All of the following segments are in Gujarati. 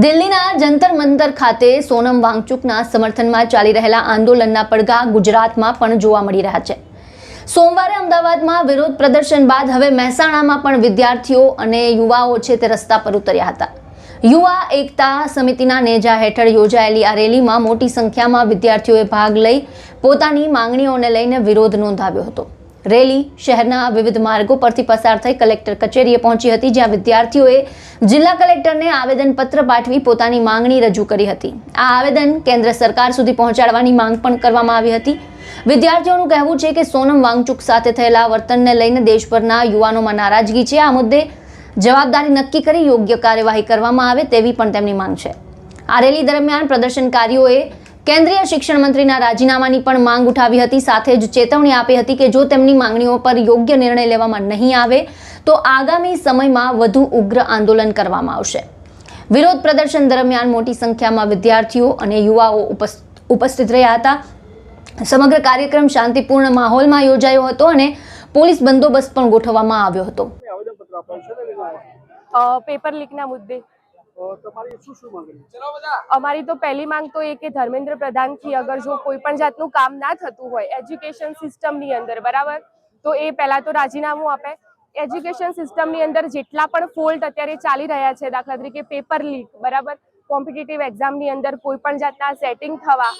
દિલ્હીના જંતર મંતર ખાતે સોનમ વાંગચુકના સમર્થનમાં ચાલી રહેલા આંદોલનના પડઘા ગુજરાતમાં પણ જોવા મળી રહ્યા છે। સોમવારે અમદાવાદમાં વિરોધ પ્રદર્શન બાદ હવે મહેસાણામાં પણ વિદ્યાર્થીઓ અને યુવાઓ છે તે રસ્તા પર ઉતર્યા હતા। યુવા એકતા સમિતિના નેજા હેઠળ યોજાયેલી આ રેલીમાં મોટી સંખ્યામાં વિદ્યાર્થીઓએ ભાગ લઈ પોતાની માંગણીઓને લઈને વિરોધ નોંધાવ્યો હતો। રેલી શહેરના વિવિધ માર્ગો પરથી પસાર થઈ કલેક્ટર કચેરીએ પહોંચી હતી, જ્યાં વિદ્યાર્થીઓએ જિલ્લા કલેક્ટરને આવેદનપત્ર પાઠવી પોતાની માંગણી રજૂ કરી હતી। આ આવેદન કેન્દ્ર સરકાર સુધી પહોંચાડવાની માંગ પણ કરવામાં આવી હતી। વિદ્યાર્થીઓનું કહેવું છે કે સોનમ વાંગચુક સાથે થયેલા વર્તનને લઈને દેશભરના યુવાનોમાં નારાજગી છે। આ મુદ્દે જવાબદારી નક્કી કરી યોગ્ય કાર્યવાહી કરવામાં આવે તેવી પણ તેમની માંગ છે। આ રેલી દરમિયાન પ્રદર્શનકારીઓએ કેન્દ્રીય શિક્ષણ મંત્રીના રાજીનામાની પણ માંગ ઉઠાવી હતી। સાથે જ ચેતવણી આપી હતી કે જો તેમની માંગણીઓ પર યોગ્ય નિર્ણય લેવામાં નહીં આવે તો આગામી સમયમાં વધુ ઉગ્ર આંદોલન કરવામાં આવશે। વિરોધ પ્રદર્શન દરમિયાન મોટી સંખ્યામાં વિદ્યાર્થીઓ અને યુવાઓ ઉપસ્થિત રહ્યા હતા। સમગ્ર કાર્યક્રમ શાંતિપૂર્ણ માહોલમાં યોજાયો હતો અને પોલીસ બંદોબસ્ત પણ ગોઠવવામાં આવ્યો હતો। પેપર લીકના મુદ્દે અમારી તો પહેલી માંગ તો એ કે ધર્મેન્દ્ર પ્રધાનથી અગર જો કોઈ પણ જાતનું કામ ના થતું હોય એજ્યુકેશન સિસ્ટમની અંદર, બરાબર, તો એ પહેલા તો રાજીનામું આપે। એજ્યુકેશન સિસ્ટમની અંદર જેટલા પણ ફોલ્ટ અત્યારે ચાલી રહ્યા છે, દાખલા તરીકે પેપર લીક, બરાબર, કોમ્પિટિટિવ એક્ઝામની અંદર કોઈ પણ જાતના સેટિંગ થવા,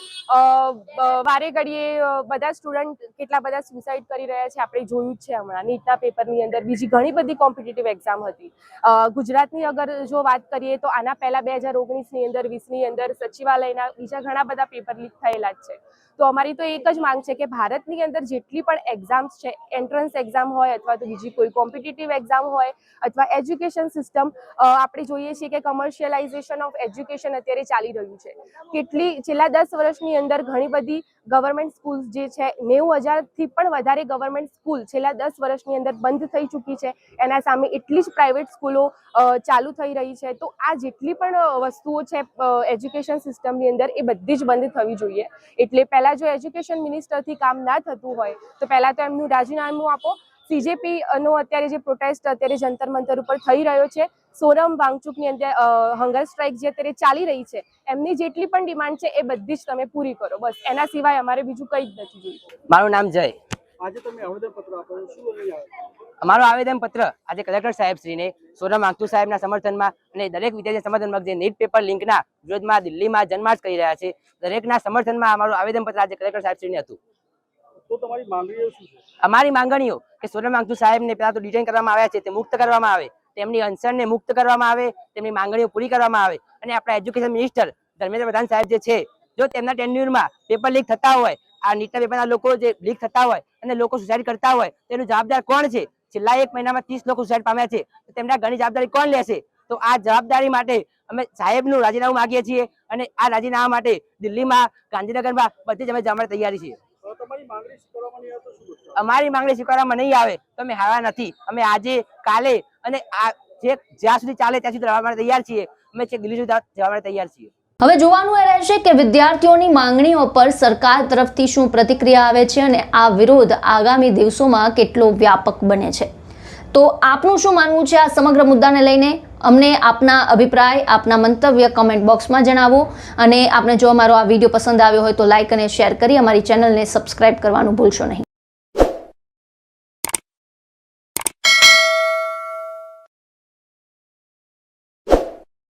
વારે ઘડીએ બધા સ્ટુડન્ટ કેટલા બધા સુસાઇડ કરી રહ્યા છે, આપણે જોયું જ છે હમણાં નીટના પેપરની અંદર। બીજી ઘણી બધી કોમ્પિટિટિવ એક્ઝામ હતી। ગુજરાતની અગર જો વાત કરીએ તો આના પહેલા 2019ની અંદર 20ની અંદર સચિવાલયના બીજા ઘણા બધા પેપર લીક થયેલા જ છે। તો અમારી તો એક જ માંગ છે કે ભારતની અંદર જેટલી પણ એક્ઝામ્સ છે, એન્ટ્રન્સ એક્ઝામ હોય અથવા તો બીજી કોઈ કોમ્પિટિટિવ એક્ઝામ હોય અથવા એજ્યુકેશન સિસ્ટમ, આપણે જોઈએ છીએ કે કમર્શિયલાઇઝેશન ઓફ એજ્યુકેશન અત્યારે ચાલી રહ્યું છે। છેલ્લા 10 વર્ષની અંદર ઘણી બધી ગવર્મેન્ટ સ્કૂલ જે છે 90,000થી પણ વધારે ગવર્મેન્ટ સ્કૂલ છેલ્લા 10 વર્ષની અંદર બંધ થઈ ચૂકી છે। એના સામે એટલી જ પ્રાઇવેટ સ્કૂલો ચાલુ થઈ રહી છે। તો આ જેટલી પણ વસ્તુઓ છે એજ્યુકેશન સિસ્ટમની અંદર એ બધી જ બંધ થવી જોઈએ। એટલે પહેલા જો એજ્યુકેશન મિનિસ્ટરથી કામ ના થતું હોય તો પહેલા તો એમનું રાજીનામું આપો। CJP નો અત્યારે જે પ્રોટેસ્ટ અત્યારે જંતર મંતર ઉપર થઈ રહ્યો છે, સોનમ વાંગચુકની અંદર હંગર સ્ટ્રાઇક જે અત્યારે ચાલી રહી છે, એમની જેટલી પણ ડિમાન્ડ છે એ બધી જ તમે પૂરી કરો, બસ। એના સિવાય અમારે બીજું કંઈ જ નથી જોઈતું। મારું નામ જય। આજે તમે આવેદનપત્ર આપો છો, શું લઈને આવ્યા? અમારું આવેદનપત્ર આજે કલેક્ટર સાહેબ શ્રીને સોનમ વાંગચુક સાહેબના સમર્થનમાં અને દરેક વિદ્યાર્થી સમર્થનમાં જે નીટ પેપર લીકના વિરોધમાં દિલ્હીમાં જનમાર્ચ કરી રહ્યા છે, દરેકના સમર્થનમાં અમારું આવેદનપત્ર આજે કલેક્ટર સાહેબ શ્રીને હતું। તો તમારી માંગણીઓ શું છે? અમારી માંગણીઓ કે સોનમ વાંગચુક સાહેબને પહેલા તો ડિટેન કરવામાં આવ્યા છે તે મુક્ત કરવામાં આવે, તેમની અનશનને મુક્ત કરવામાં આવે, તેમની માંગણીઓ પૂરી કરવામાં આવે અને આપણા એજ્યુકેશન મિનિસ્ટર ધર્મેન્દ્ર પ્રધાન સાહેબ જે છે, જો તેમના ટેન્યુરમાં પેપર લીક થતા હોય, આ નીટના પેપરના લોકો જે લીક થતા હોય અને લોકો સુસાઇડ કરતા હોય, તેનું જવાબદાર કોણ છે? છેલ્લા 1 મહિનામાં 30 લોકો સુસાઇડ પામ્યા છે, તો તેમના ઘણી જવાબદારી કોણ લેશે? તો આ જવાબદારી માટે અમે સાહેબનું રાજીનામું માંગીએ છીએ અને આ રાજીનામા માટે દિલ્હીમાં, ગાંધીનગરમાં બધી જ અમે જવા માટે તૈયારી છીએ। અમારી માંગણી સ્વીકારવામાં નહીં આવે તો અમે હારવા નથી। અમે આજે, કાલે અને જ્યાં સુધી ચાલે ત્યાં સુધી લડવા માટે તૈયાર છીએ। અમે દિલ્હી સુધી જવા માટે તૈયાર છીએ। હવે જોવાનું એ રહેશે કે વિદ્યાર્થીઓની માંગણીઓ પર સરકાર તરફથી શું પ્રતિક્રિયા આવે છે અને આ વિરોધ આગામી દિવસોમાં કેટલો વ્યાપક બને છે। તો આપનું શું માનવું છે આ સમગ્ર મુદ્દાને લઈને? અમને આપના અભિપ્રાય, આપના મંતવ્ય કમેન્ટ બોક્સમાં જણાવો અને આપને જો અમારો આ વિડીયો પસંદ આવ્યો હોય તો લાઇક અને શેર કરી અમારી ચેનલને સબસ્ક્રાઇબ કરવાનું ભૂલશો નહીં।